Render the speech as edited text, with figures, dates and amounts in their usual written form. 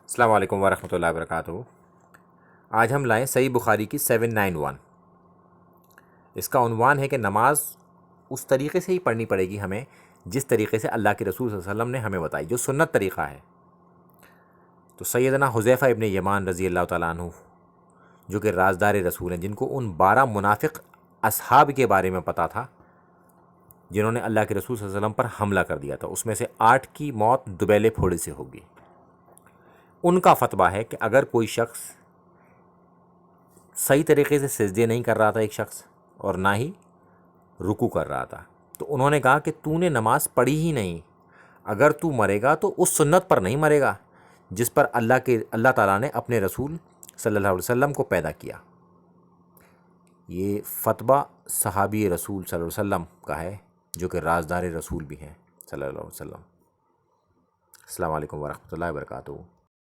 السلام علیکم ورحمۃ اللہ وبرکاتہ۔ آج ہم لائیں صحیح بخاری کی 791۔ اس کا عنوان ہے کہ نماز اس طریقے سے ہی پڑھنی پڑے گی ہمیں جس طریقے سے اللہ کے رسول صلی اللہ علیہ وسلم نے ہمیں بتائی، جو سنت طریقہ ہے۔ تو سیدنا حذیفہ ابن یمان رضی اللہ تعالیٰ عنہ، جو کہ رازدار رسول ہیں، جن کو ان 12 منافق اصحاب کے بارے میں پتہ تھا جنہوں نے اللہ کے رسول صلی اللہ علیہ وسلم پر حملہ کر دیا تھا، اس میں سے 8 کی موت دبیلے پھوڑے سے ہوگی۔ ان کا فتویٰ ہے کہ اگر کوئی شخص صحیح طریقے سے سجدے نہیں کر رہا تھا، ایک شخص، اور نہ ہی رکوع کر رہا تھا، تو انہوں نے کہا کہ تو نے نماز پڑھی ہی نہیں، اگر تو مرے گا تو اس سنت پر نہیں مرے گا جس پر اللہ تعالیٰ نے اپنے رسول صلی اللہ علیہ وسلم کو پیدا کیا۔ یہ فتویٰ صحابی رسول صلی اللہ علیہ وسلم کا ہے، جو کہ رازدار رسول بھی ہیں صلی اللہ علیہ وسلم۔ السلام علیکم ورحمۃ اللہ وبرکاتہ۔